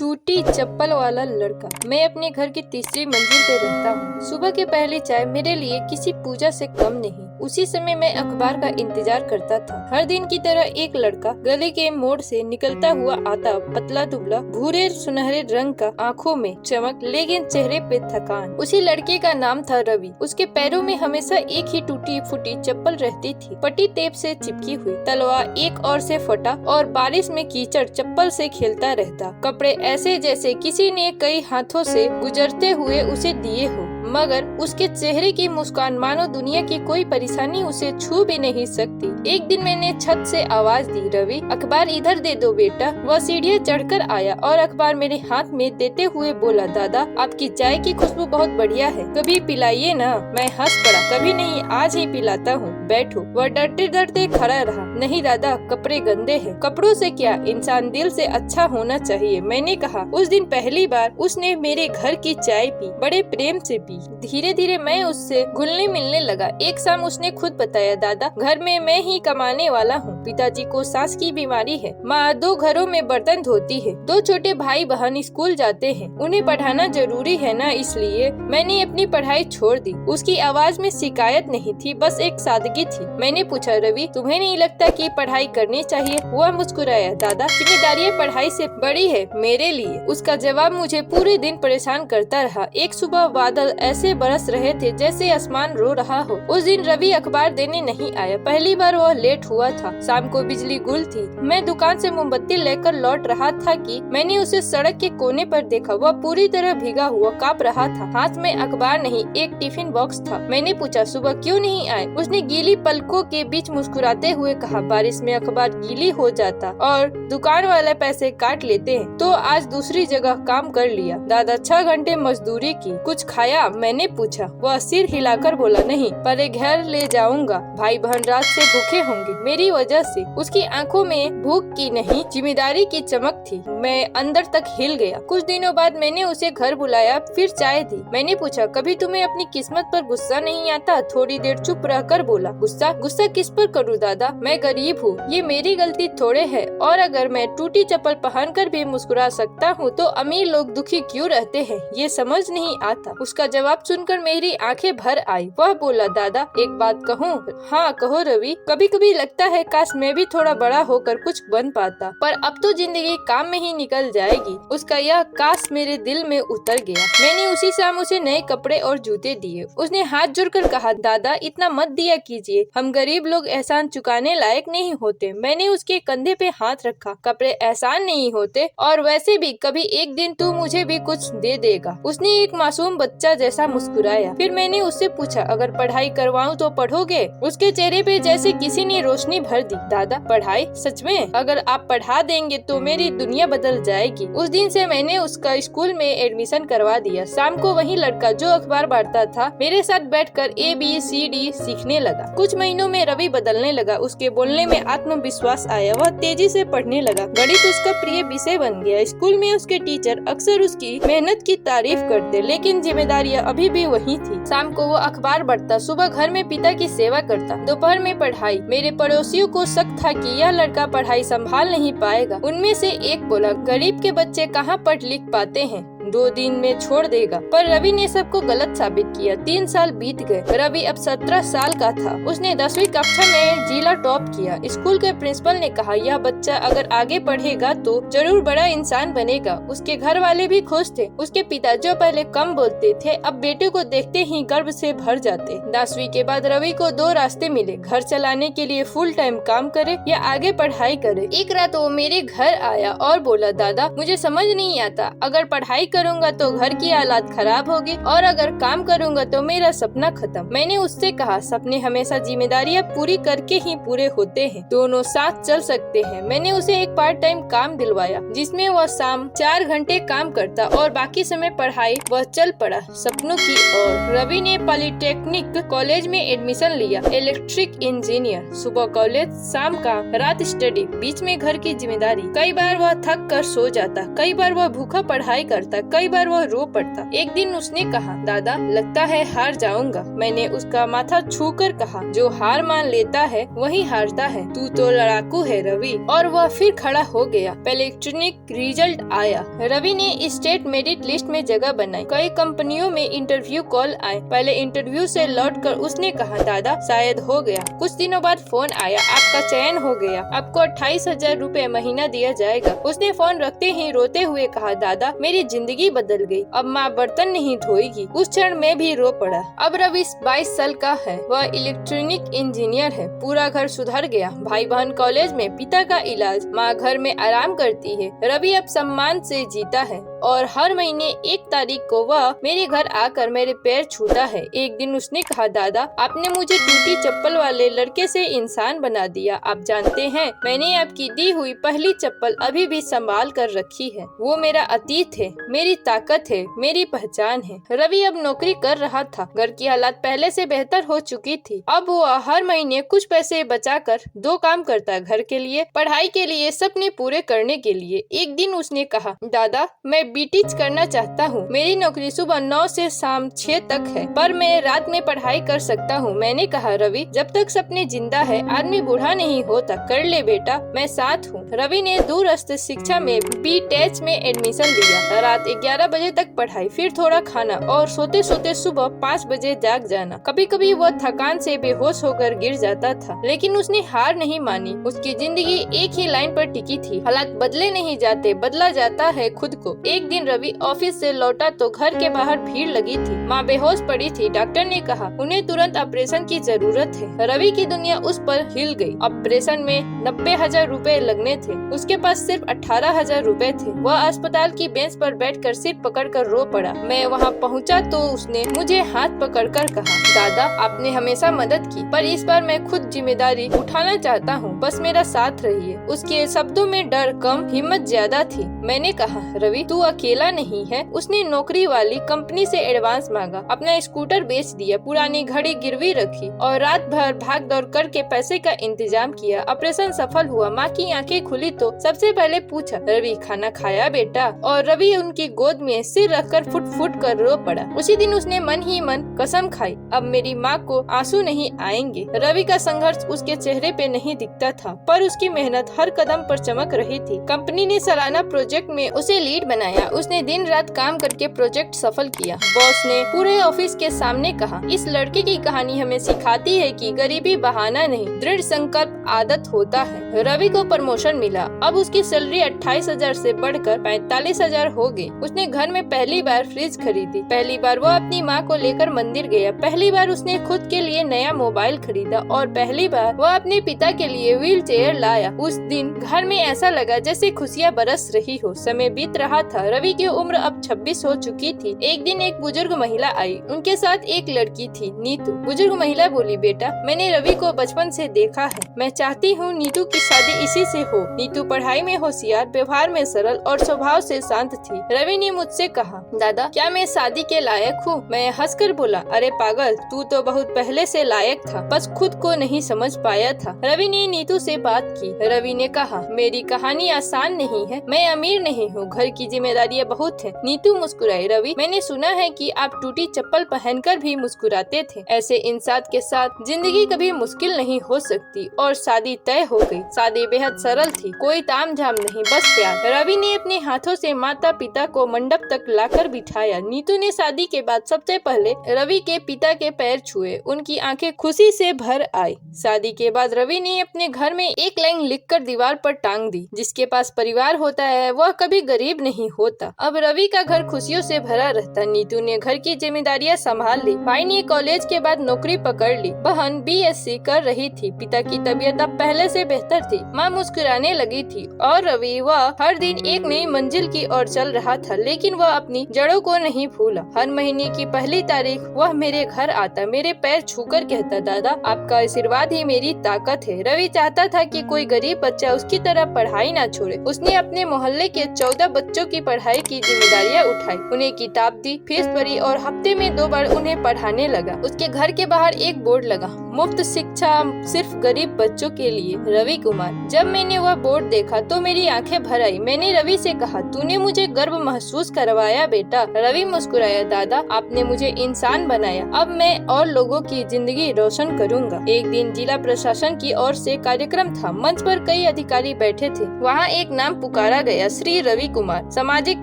टूटी चप्पल वाला लड़का। मैं अपने घर की तीसरी मंजिल पे रहता हूँ। सुबह की पहली चाय मेरे लिए किसी पूजा से कम नहीं। उसी समय मैं अखबार का इंतजार करता था। हर दिन की तरह एक लड़का गली के मोड़ से निकलता हुआ आता, पतला दुबला, भूरे सुनहरे रंग का, आंखों में चमक लेकिन चेहरे पे थकान। उसी लड़के का नाम था रवि। उसके पैरों में हमेशा एक ही टूटी फूटी चप्पल रहती थी, पट्टी टेप से चिपकी हुई, तलवा एक ओर से फटा और बारिश में कीचड़ चप्पल से खेलता रहता। कपड़े ऐसे जैसे किसी ने कई हाथों से गुजरते हुए उसे दिए हो, मगर उसके चेहरे की मुस्कान मानो दुनिया की कोई परेशानी उसे छू भी नहीं सकती। एक दिन मैंने छत से आवाज दी, रवि अखबार इधर दे दो बेटा। वह सीढ़ियाँ चढ़कर आया और अखबार मेरे हाथ में देते हुए बोला, दादा आपकी चाय की खुशबू बहुत बढ़िया है, कभी पिलाइए ना। मैं हंस पड़ा, कभी नहीं, आज ही पिलाता हूँ, बैठो। वह डरते डरते खड़ा रहा। नहीं दादा, कपड़े गंदे हैं। कपड़ों से क्या, इंसान दिल से अच्छा होना चाहिए, मैंने कहा। उस दिन पहली बार उसने मेरे घर की चाय पी, बड़े प्रेम से पी। धीरे धीरे मैं उससे घुलने मिलने लगा। एक शाम उसने खुद बताया, दादा घर में मैं ही कमाने वाला हूँ, पिताजी को सांस की बीमारी है, माँ 2 घरों में बर्तन धोती है, 2 छोटे भाई बहन स्कूल जाते हैं, उन्हें पढ़ाना जरूरी है ना, इसलिए मैंने अपनी पढ़ाई छोड़ दी। उसकी आवाज में शिकायत नहीं थी, बस एक सादगी थी। मैंने पूछा, रवि तुम्हें नहीं लगता कि पढ़ाई करनी चाहिए? वह मुस्कुराया, दादा जिम्मेदारियाँ पढ़ाई से बड़ी है मेरे लिए। उसका जवाब मुझे पूरे दिन परेशान करता रहा। एक सुबह बादल ऐसे बरस रहे थे जैसे आसमान रो रहा हो। उस दिन रवि अखबार देने नहीं आया। पहली बार वह लेट हुआ था। शाम को बिजली गुल थी। मैं दुकान से मोमबत्ती लेकर लौट रहा था कि मैंने उसे सड़क के कोने पर देखा। वह पूरी तरह भीगा हुआ कांप रहा था। हाथ में अखबार नहीं, एक टिफिन बॉक्स था। मैंने पूछा, सुबह क्यों नहीं आए? उसने गीली पलकों के बीच मुस्कुराते हुए कहा, बारिश में अखबार गीली हो जाता और दुकान वाले पैसे काट लेते हैं, तो आज दूसरी जगह काम कर लिया। दादा 6 घंटे मजदूरी की, कुछ खाया? मैंने पूछा। वह सिर हिलाकर बोला, नहीं, पर एक घर ले जाऊंगा, भाई बहन रात से भूखे होंगे मेरी वजह से। उसकी आंखों में भूख की नहीं, जिम्मेदारी की चमक थी। मैं अंदर तक हिल गया। कुछ दिनों बाद मैंने उसे घर बुलाया, फिर चाय दी। मैंने पूछा, कभी तुम्हें अपनी किस्मत पर गुस्सा नहीं आता? थोड़ी देर चुप रहकर बोला, गुस्सा? गुस्सा किस पर करूँ दादा, मैं गरीब हूँ, ये मेरी गलती थोड़े है, और अगर मैं टूटी चप्पल पहनकर भी मुस्कुरा सकता हूँ तो अमीर लोग दुखी क्यों रहते हैं, ये समझ नहीं आता। उसका जवाब सुनकर मेरी आंखें भर आई। वह बोला, दादा एक बात कहूँ? हाँ कहो रवि। कभी कभी लगता है काश मैं भी थोड़ा बड़ा होकर कुछ बन पाता, पर अब तो जिंदगी काम में ही निकल जाएगी। उसका यह काश मेरे दिल में उतर गया। मैंने उसी शाम उसे नए कपड़े और जूते दिए। उसने हाथ जोड़कर कहा, दादा इतना मत दिया कीजिए, हम गरीब लोग एहसान चुकाने लायक नहीं होते। मैंने उसके कंधे पे हाथ रखा, कपड़े एहसान नहीं होते, और वैसे भी कभी एक दिन तू मुझे भी कुछ दे देगा। उसने एक मासूम बच्चा जैसा मुस्कुराया। फिर मैंने उससे पूछा, अगर पढ़ाई करवाऊं तो पढ़ोगे? उसके चेहरे पे जैसे किसी ने रोशनी भर दी। दादा पढ़ाई? सच में? अगर आप पढ़ा देंगे तो मेरी दुनिया बदल जाएगी। उस दिन से मैंने उसका स्कूल में एडमिशन करवा दिया। शाम को वही लड़का जो अखबार बांटता था मेरे साथ बैठकर ABCD सीखने लगा। कुछ महीनों में रवि बदलने लगा। उसके बोलने में आत्मविश्वास आया। वह तेजी से पढ़ने लगा। गणित उसका प्रिय विषय बन गया। स्कूल में उसके टीचर अक्सर उसकी मेहनत की तारीफ करते, लेकिन जिम्मेदारियां अभी भी वही थी। शाम को वो अखबार पढ़ता, सुबह घर में पिता की सेवा करता, दोपहर में पढ़ाई। मेरे पड़ोसियों को शक था कि यह लड़का पढ़ाई संभाल नहीं पाएगा। उनमें से एक बोला, गरीब के बच्चे कहाँ पढ़ लिख पाते हैं, 2 दिन में छोड़ देगा। पर रवि ने सबको गलत साबित किया। 3 साल बीत गए। रवि अब 17 साल का था। उसने 10वीं कक्षा में जिला टॉप किया। स्कूल के प्रिंसिपल ने कहा, यह बच्चा अगर आगे पढ़ेगा तो जरूर बड़ा इंसान बनेगा। उसके घर वाले भी खुश थे। उसके पिता जो पहले कम बोलते थे अब बेटे को देखते ही गर्व से भर जाते। 10वीं के बाद रवि को 2 रास्ते मिले, घर चलाने के लिए फुल टाइम काम करे या आगे पढ़ाई करे। एक रात वो मेरे घर आया और बोला, दादा मुझे समझ नहीं आता, अगर पढ़ाई करूंगा तो घर की हालात खराब होगी, और अगर काम करूंगा तो मेरा सपना खत्म। मैंने उससे कहा, सपने हमेशा जिम्मेदारियां पूरी करके ही पूरे होते हैं, दोनों साथ चल सकते हैं। मैंने उसे एक पार्ट टाइम काम दिलवाया जिसमें वह शाम 4 घंटे काम करता और बाकी समय पढ़ाई। वह चल पड़ा सपनों की ओर। रवि ने पॉलिटेक्निक कॉलेज में एडमिशन लिया, इलेक्ट्रिक इंजीनियर। सुबह कॉलेज, शाम का, रात स्टडी, बीच में घर की जिम्मेदारी। कई बार वह थक कर सो जाता, कई बार वह भूखा पढ़ाई करता, कई बार वह रो पड़ता। एक दिन उसने कहा, दादा लगता है हार जाऊंगा। मैंने उसका माथा छूकर कहा, जो हार मान लेता है वही हारता है, तू तो लड़ाकू है रवि। और वह फिर खड़ा हो गया। पहले इलेक्ट्रॉनिक रिजल्ट आया। रवि ने स्टेट मेरिट लिस्ट में जगह बनाई। कई कंपनियों में इंटरव्यू कॉल आए। पहले इंटरव्यू से लौटकर उसने कहा, दादा शायद हो गया। कुछ दिनों बाद फोन आया, आपका चयन हो गया, आपको 28,000 रूपए महीना दिया जाएगा। उसने फोन रखते ही रोते हुए कहा, दादा मेरी जिंदगी बदल गई, अब माँ बर्तन नहीं धोएगी। उस क्षण में भी रो पड़ा। अब रवि 22 साल का है। वह इलेक्ट्रॉनिक इंजीनियर है। पूरा घर सुधर गया। भाई बहन कॉलेज में, पिता का इलाज, माँ घर में आराम करती है। रवि अब सम्मान से जीता है और हर महीने 1 तारीख को वह मेरे घर आकर मेरे पैर छूता है। एक दिन उसने कहा, दादा आपने मुझे टूटी चप्पल वाले लड़के से इंसान बना दिया। आप जानते हैं मैंने आपकी दी हुई पहली चप्पल अभी भी संभाल कर रखी है। वो मेरा अतीत है, मेरी ताकत है, मेरी पहचान है। रवि अब नौकरी कर रहा था। घर की हालात पहले से बेहतर हो चुकी थी। अब वो हर महीने कुछ पैसे बचाकर 2 काम करता, घर के लिए, पढ़ाई के लिए, सपने पूरे करने के लिए। एक दिन उसने कहा, दादा मैं बीटीच करना चाहता हूँ। मेरी नौकरी सुबह 9 से शाम 6 तक है, पर मैं रात में पढ़ाई कर सकता हूँ। मैंने कहा, रवि जब तक सपने जिंदा है आदमी बूढ़ा नहीं होता। कर ले बेटा, मैं साथ हूँ। रवि ने दूरस्थ शिक्षा में बीटेच में एडमिशन लिया। रात 11 बजे तक पढ़ाई, फिर थोड़ा खाना और सोते सोते सुबह 5 बजे जाग जाना। कभी कभी वह थकान से बेहोश होकर गिर जाता था, लेकिन उसने हार नहीं मानी। उसकी जिंदगी एक ही लाइन पर टिकी थी, हालात बदले नहीं जाते, बदला जाता है खुद को। एक दिन रवि ऑफिस से लौटा तो घर के बाहर भीड़ लगी थी। माँ बेहोश पड़ी थी। डॉक्टर ने कहा उन्हें तुरंत ऑपरेशन की जरूरत है। रवि की दुनिया उस पर हिल गई। ऑपरेशन में 90,000 रूपए लगने थे। उसके पास सिर्फ 18,000 रूपए थे। वह अस्पताल की बेंच पर बैठकर सिर पकड़कर रो पड़ा। मैं वहाँ पहुँचा तो उसने मुझे हाथ पकड़कर कहा, दादा आपने हमेशा मदद की, पर इस बार मैं खुद जिम्मेदारी उठाना चाहता हूँ, बस मेरा साथ रहिए। उसके शब्दों में डर कम, हिम्मत ज्यादा थी। मैंने कहा, रवि तू अकेला नहीं है। उसने नौकरी वाली कंपनी से एडवांस मांगा, अपना स्कूटर बेच दिया, पुरानी घड़ी गिरवी रखी और रात भर भाग दौड़ करके पैसे का इंतजाम किया। ऑपरेशन सफल हुआ। माँ की आंखें खुली तो सबसे पहले पूछा, रवि खाना खाया बेटा? और रवि उनकी गोद में सिर रखकर फुट फुट कर रो पड़ा। उसी दिन उसने मन ही मन कसम खाई, अब मेरी माँ को आंसू नहीं आएंगे। रवि का संघर्ष उसके चेहरे पे नहीं दिखता था, पर उसकी मेहनत हर कदम पर चमक रही थी। कंपनी ने सालाना प्रोजेक्ट में उसे लीड बनाया। उसने दिन रात काम करके प्रोजेक्ट सफल किया। बॉस ने पूरे ऑफिस के सामने कहा, इस लड़के की कहानी हमें सिखाती है कि गरीबी बहाना नहीं, दृढ़ संकल्प आदत होता है। रवि को प्रमोशन मिला। अब उसकी सैलरी 28,000 से बढ़कर 45,000 हो गई। उसने घर में पहली बार फ्रिज खरीदी। पहली बार वो अपनी माँ को लेकर मंदिर गया। पहली बार उसने खुद के लिए नया मोबाइल खरीदा और पहली बार वह अपने पिता के लिए व्हील चेयर लाया। उस दिन घर में ऐसा लगा जैसे खुशियाँ बरस रही हो। समय बीत रहा था। रवि की उम्र अब 26 हो चुकी थी। एक दिन एक बुजुर्ग महिला आई। उनके साथ एक लड़की थी, नीतू। बुजुर्ग महिला बोली, बेटा मैंने रवि को बचपन से देखा है। मैं चाहती हूँ नीतू की शादी इसी से हो। नीतू पढ़ाई में होशियार, व्यवहार में सरल और स्वभाव से शांत थी। रवि ने मुझसे कहा, दादा क्या मैं शादी के लायक हूँ? मैं हंसकर बोला, अरे पागल, तू तो बहुत पहले से लायक था, बस खुद को नहीं समझ पाया था। रवि ने नीतू से बात की। रवि ने कहा, मेरी कहानी आसान नहीं है। मैं अमीर नहीं हूँ, घर की जिम्मेदारियाँ बहुत है। नीतू मुस्कुराई। रवि मैंने सुना है कि आप टूटी चप्पल पहनकर भी मुस्कुराते थे। ऐसे इंसान के साथ जिंदगी कभी मुश्किल नहीं हो सकती। और शादी तय हो गई। शादी बेहद सरल थी, कोई ताम झाम नहीं, बस प्यार। रवि ने अपने हाथों से माता पिता को मंडप तक लाकर बिठाया। नीतू ने शादी के बाद सबसे पहले रवि के पिता के पैर छुए। उनकी आंखें खुशी से भर आई। शादी के बाद रवि ने अपने घर में एक लाइन लिखकर दीवार पर टांग दी, जिसके पास परिवार होता है वह कभी गरीब नहीं होता। अब रवि का घर खुशियों से भरा रहता। नीतू ने घर की जिम्मेदारियां संभाल ली। भाई ने कॉलेज के बाद नौकरी पकड़ ली। बहन बीएससी कर रही थी। पिता की तबीयत अब पहले से बेहतर थी। माँ मुस्कुराने लगी थी और रवि वह हर दिन एक नई मंजिल की ओर चल रहा था, लेकिन वह अपनी जड़ों को नहीं भूला। हर महीने की पहली तारीख वह मेरे घर आता, मेरे पैर छूकर कहता, दादा आपका आशीर्वाद ही मेरी ताकत है। रवि चाहता था कि कोई गरीब बच्चा उसकी तरह पढ़ाई ना छोड़े। उसने अपने मोहल्ले के 14 बच्चों की पढ़ाई की जिम्मेदारियाँ उठाई, उन्हें किताब दी, फीस भरी और हफ्ते में 2 बार उन्हें पढ़ाने लगा। उसके घर के बाहर एक बोर्ड लगा, मुफ्त शिक्षा सिर्फ गरीब बच्चों के लिए, रवि कुमार। जब मैंने वह बोर्ड देखा तो मेरी आंखें भर आई। मैंने रवि से कहा, तूने मुझे गर्व महसूस करवाया बेटा। रवि मुस्कुराया, दादा आपने मुझे इंसान बनाया, अब मैं और लोगों की जिंदगी रोशन करूंगा। एक दिन जिला प्रशासन की ओर से कार्यक्रम था। मंच पर कई अधिकारी बैठे थे। वहाँ एक नाम पुकारा गया, श्री रवि कुमार, सामाजिक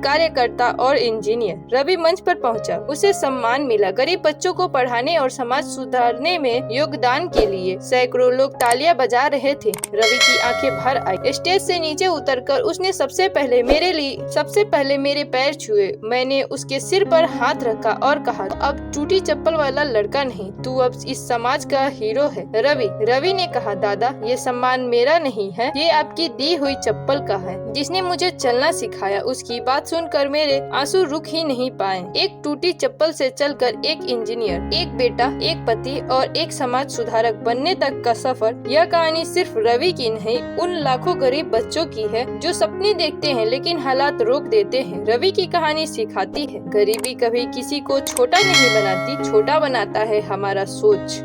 कार्यकर्ता और इंजीनियर। रवि मंच पर पहुँचा, उसे सम्मान मिला। गरीब बच्चों को पढ़ाने और समाज सुधारने में योगदान के लिए सैकड़ों लोग तालियां बजा रहे थे। रवि की आंखें भर आई। स्टेज से नीचे उतरकर उसने सबसे पहले मेरे पैर छुए। मैंने उसके सिर पर हाथ रखा और कहा, अब टूटी चप्पल वाला लड़का नहीं, तू अब इस समाज का हीरो है। रवि ने कहा, दादा ये सम्मान मेरा नहीं है, ये आपकी दी हुई चप्पल का है, जिसने मुझे चलना सिखाया। उसकी बात सुनकर मेरे आंसू रुक ही नहीं पाए। एक टूटी चप्पल से चलकर एक इंजीनियर, एक बेटा, एक पति और एक समाज सुधारक बनने तक का सफर, यह कहानी सिर्फ रवि की नहीं, उन लाखों गरीब बच्चों की है जो सपने देखते हैं लेकिन हालात रोक देते हैं। रवि की कहानी सिखाती है, गरीबी कभी किसी को छोटा नहीं बनाती, छोटा बनाता है हमारा सोच।